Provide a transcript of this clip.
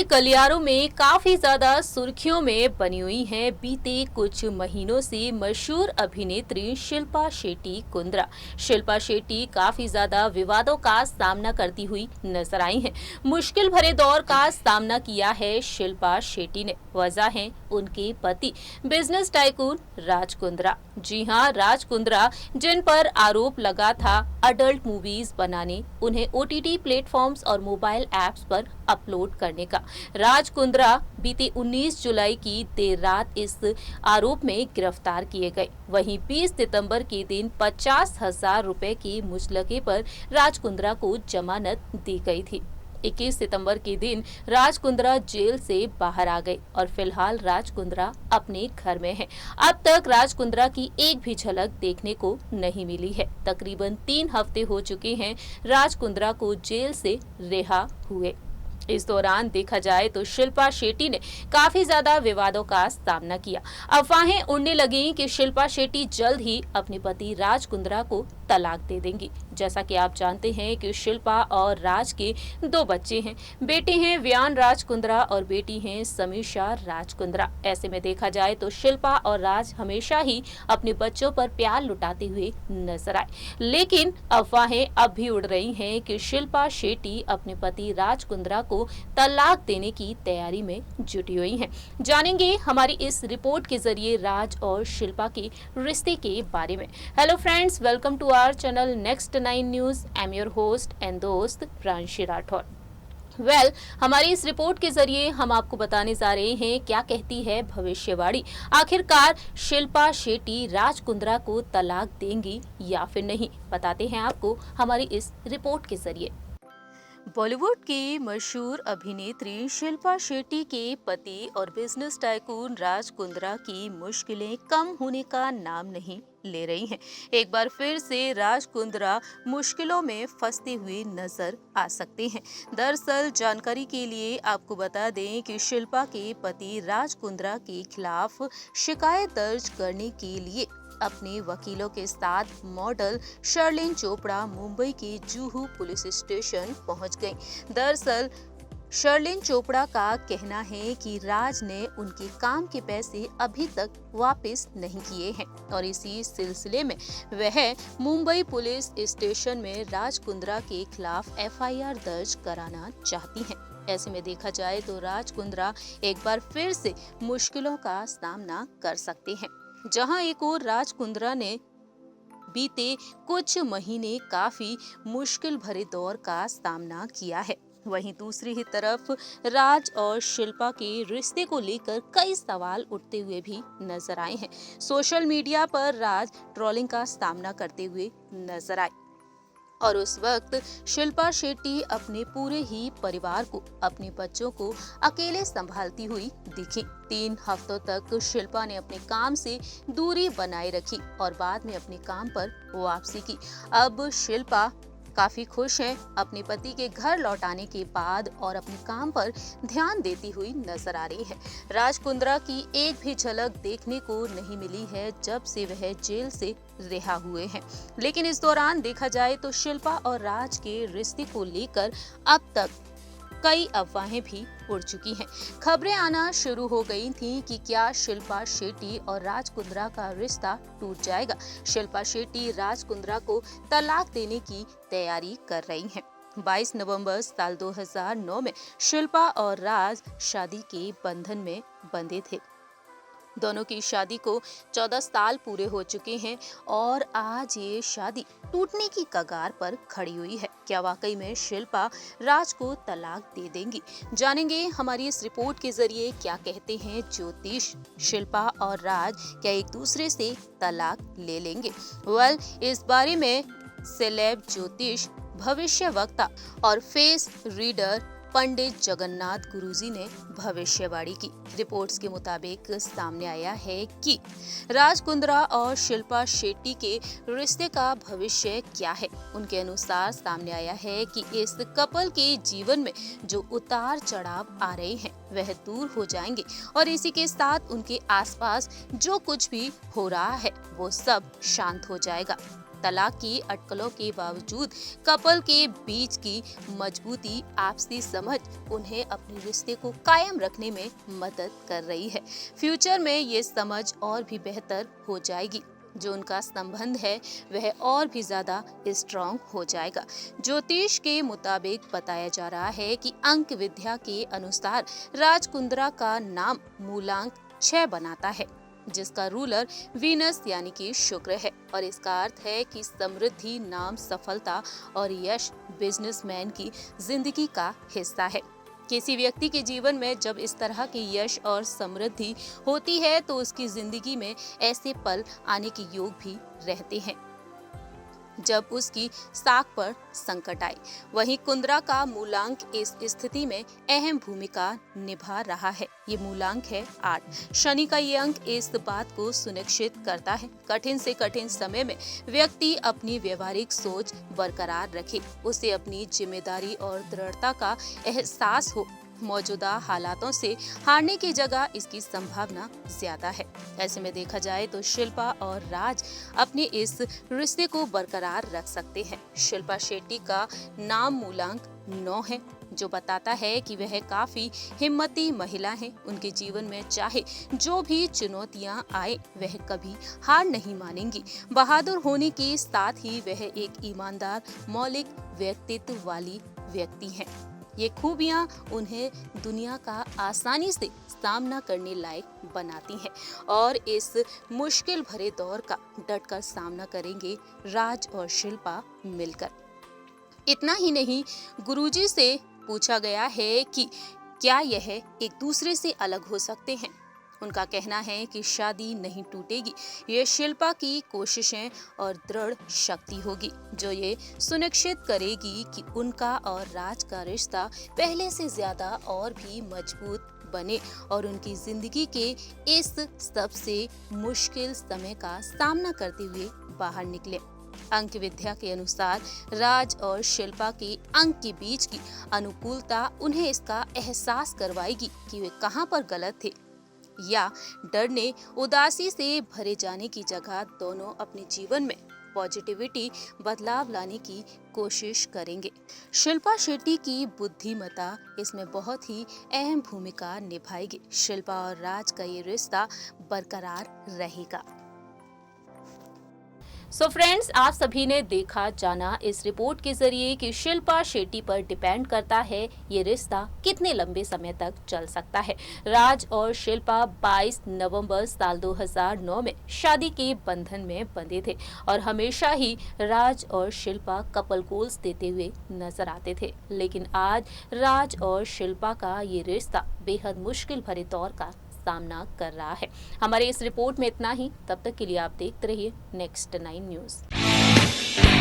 गलियारों में काफी ज्यादा सुर्खियों में बनी हुई हैं बीते कुछ महीनों से मशहूर अभिनेत्री शिल्पा शेट्टी कुंद्रा। शिल्पा शेट्टी काफी ज्यादा विवादों का सामना करती हुई नजर आई हैं। मुश्किल भरे दौर का सामना किया है शिल्पा शेट्टी ने। वजह है उनके पति बिजनेस टाइकून राज कुंद्रा। जी हां, राज कुंद्रा जिन पर आरोप लगा था अडल्ट मूवीज बनाने, उन्हें ओटीटी प्लेटफॉर्म्स और मोबाइल ऐप्स पर अपलोड करने का। राज कुंद्रा बीते 19 जुलाई की देर रात इस आरोप में गिरफ्तार किए गए। वहीं 20 सितंबर के दिन 50,000 रुपए के मुचलके पर राज कुंद्रा को जमानत दी गई थी। 21 सितंबर के दिन राज कुंद्रा जेल से बाहर आ गए और फिलहाल राज कुंद्रा अपने घर में हैं। अब तक राज कुंद्रा की एक भी झलक देखने को नहीं मिली है। तकरीबन 3 हफ्ते हो चुके हैं राज कुंद्रा को जेल से रिहा हुए। इस दौरान देखा जाए तो शिल्पा शेट्टी ने काफी ज्यादा विवादों का सामना किया। अफवाहें उड़ने लगी कि शिल्पा शेट्टी जल्द ही अपने पति राज कुंद्रा को तलाक दे देंगी। जैसा कि आप जानते हैं कि शिल्पा और राज के 2 बच्चे हैं। बेटे हैं व्यान राज कुंद्रा और बेटी हैं समीक्षा राज कुंद्रा। ऐसे में देखा जाए तो शिल्पा और राज हमेशा ही अपने बच्चों पर प्यार लुटाते हुए नजर आए। लेकिन अफवाहें अब भी उड़ रही हैं कि शिल्पा शेट्टी अपने पति राज कुंद्रा को तलाक देने की तैयारी में जुटी हुई हैं। जानेंगे हमारी इस रिपोर्ट के जरिए राज और शिल्पा के रिश्ते के बारे में। Hello friends, welcome to our channel next 9 news. I am your host and दोस्त प्रांशी राठौर। हमारी इस रिपोर्ट के जरिए हम आपको बताने जा रहे हैं क्या कहती है भविष्यवाणी। आखिरकार शिल्पा शेट्टी राज कुंद्रा को तलाक देंगी या फिर नहीं, बताते हैं आपको हमारी इस रिपोर्ट के जरिए। बॉलीवुड की मशहूर अभिनेत्री शिल्पा शेट्टी के पति और बिजनेस टाइकून राज कुंद्रा की मुश्किलें कम होने का नाम नहीं ले रही हैं। एक बार फिर से राज कुंद्रा मुश्किलों में फंसते हुए नजर आ सकते हैं। दरअसल जानकारी के लिए आपको बता दें कि शिल्पा के पति राज कुंद्रा के खिलाफ शिकायत दर्ज करने के लिए अपने वकीलों के साथ मॉडल शर्लिन चोपड़ा मुंबई के जुहू पुलिस स्टेशन पहुंच गईं। दरअसल शर्लिन चोपड़ा का कहना है कि राज ने उनके काम के पैसे अभी तक वापस नहीं किए हैं और इसी सिलसिले में वह मुंबई पुलिस स्टेशन में राज कुंद्रा के खिलाफ एफआईआर दर्ज कराना चाहती हैं। ऐसे में देखा जाए तो राज कुंद्रा एक बार फिर से मुश्किलों का सामना कर सकते हैं। जहां एक और राज कुंद्रा ने बीते कुछ महीने काफी मुश्किल भरे दौर का सामना किया है, वहीं दूसरी ही तरफ राज और शिल्पा के रिश्ते को लेकर कई सवाल उठते हुए भी नजर आए हैं। सोशल मीडिया पर राज ट्रोलिंग का सामना करते हुए नजर आए और उस वक्त शिल्पा शेट्टी अपने पूरे ही परिवार को, अपने बच्चों को अकेले संभालती हुई दिखी। 3 हफ्तों तक शिल्पा ने अपने काम से दूरी बनाए रखी और बाद में अपने काम पर वापसी की। अब शिल्पा काफी खुश है अपने पति के घर लौटाने के बाद और अपने काम पर ध्यान देती हुई नजर आ रही है। राज कुंद्रा की एक भी झलक देखने को नहीं मिली है जब से वह जेल से रिहा हुए हैं। लेकिन इस दौरान देखा जाए तो शिल्पा और राज के रिश्ते को लेकर अब तक कई अफवाहें भी उड़ चुकी हैं। खबरें आना शुरू हो गई थीं कि क्या शिल्पा शेट्टी और राज कुंद्रा का रिश्ता टूट जाएगा। शिल्पा शेट्टी राज कुंद्रा को तलाक देने की तैयारी कर रही हैं। 22 नवंबर साल 2009 में शिल्पा और राज शादी के बंधन में बंधे थे। दोनों की शादी को 14 साल पूरे हो चुके हैं और आज ये शादी टूटने की कगार पर खड़ी हुई है। क्या वाकई में शिल्पा राज को तलाक दे देंगी? जानेंगे हमारी इस रिपोर्ट के जरिए क्या कहते हैं ज्योतिष। शिल्पा और राज क्या एक दूसरे से तलाक ले लेंगे? इस बारे में सेलेब ज्योतिष, भविष्य वक्ता और फेस रीडर पंडित जगन्नाथ गुरुजी ने भविष्यवाणी की। रिपोर्ट्स के मुताबिक सामने आया है कि राज कुंद्रा और शिल्पा शेट्टी के रिश्ते का भविष्य क्या है। उनके अनुसार सामने आया है कि इस कपल के जीवन में जो उतार चढ़ाव आ रहे हैं वह दूर हो जाएंगे और इसी के साथ उनके आसपास जो कुछ भी हो रहा है वो सब शांत हो जाएगा। तलाक की अटकलों के बावजूद कपल के बीच की मजबूती, आपसी समझ उन्हें अपने रिश्ते को कायम रखने में मदद कर रही है। फ्यूचर में ये समझ और भी बेहतर हो जाएगी। जो उनका संबंध है वह और भी ज्यादा स्ट्रॉन्ग हो जाएगा। ज्योतिष के मुताबिक बताया जा रहा है कि अंक विद्या के अनुसार राज कुंद्रा का नाम मूलांक 6 बनाता है, जिसका रूलर वीनस यानी कि शुक्र है, और इसका अर्थ है कि समृद्धि, नाम, सफलता और यश बिजनेसमैन की जिंदगी का हिस्सा है। किसी व्यक्ति के जीवन में जब इस तरह की यश और समृद्धि होती है तो उसकी जिंदगी में ऐसे पल आने के योग भी रहते हैं जब उसकी साख पर संकट आए। वहीं कुंद्रा का मूलांक इस स्थिति में अहम भूमिका निभा रहा है। ये मूलांक है 8। शनि का ये अंक इस बात को सुनिश्चित करता है कठिन से कठिन समय में व्यक्ति अपनी व्यवहारिक सोच बरकरार रखे, उसे अपनी जिम्मेदारी और दृढ़ता का एहसास हो। मौजूदा हालातों से हारने की जगह इसकी संभावना ज्यादा है। ऐसे में देखा जाए तो शिल्पा और राज अपने इस रिश्ते को बरकरार रख सकते हैं। शिल्पा शेट्टी का नाम मूलांक 9 है, जो बताता है कि वह काफी हिम्मती महिला हैं। उनके जीवन में चाहे जो भी चुनौतियां आए वह कभी हार नहीं मानेंगी। बहादुर होने के साथ ही वह एक ईमानदार, मौलिक व्यक्तित्व वाली व्यक्ति हैं। ये खूबियां उन्हें दुनिया का आसानी से सामना करने लायक बनाती हैं और इस मुश्किल भरे दौर का डटकर सामना करेंगे राज और शिल्पा मिलकर। इतना ही नहीं, गुरुजी से पूछा गया है कि क्या यह एक दूसरे से अलग हो सकते हैं। उनका कहना है कि शादी नहीं टूटेगी, ये शिल्पा की कोशिशें और दृढ़ शक्ति होगी जो ये सुनिश्चित करेगी कि उनका और राज का रिश्ता पहले से ज्यादा और भी मजबूत बने और उनकी जिंदगी के इस सबसे मुश्किल समय का सामना करते हुए बाहर निकले। अंक विद्या के अनुसार राज और शिल्पा के अंक के बीच की अनुकूलता उन्हें इसका एहसास करवाएगी कि वे कहां पर गलत थे, या डरने, उदासी से भरे जाने की जगह दोनों अपने जीवन में पॉजिटिविटी, बदलाव लाने की कोशिश करेंगे। शिल्पा शेट्टी की बुद्धिमत्ता इसमें बहुत ही अहम भूमिका निभाएगी। शिल्पा और राज का ये रिश्ता बरकरार रहेगा। सो फ्रेंड्स, आप सभी ने देखा जाना इस रिपोर्ट के जरिए कि शिल्पा शेट्टी पर डिपेंड करता है ये रिश्ता कितने लंबे समय तक चल सकता है। राज और शिल्पा 22 नवंबर साल 2009 में शादी के बंधन में बंधे थे और हमेशा ही राज और शिल्पा कपल गोल्स देते हुए नजर आते थे। लेकिन आज राज और शिल्पा का ये रिश्ता बेहद मुश्किल भरे दौर का सामना कर रहा है। हमारे इस रिपोर्ट में इतना ही। तब तक के लिए आप देखते रहिए नेक्स्ट 9 न्यूज़।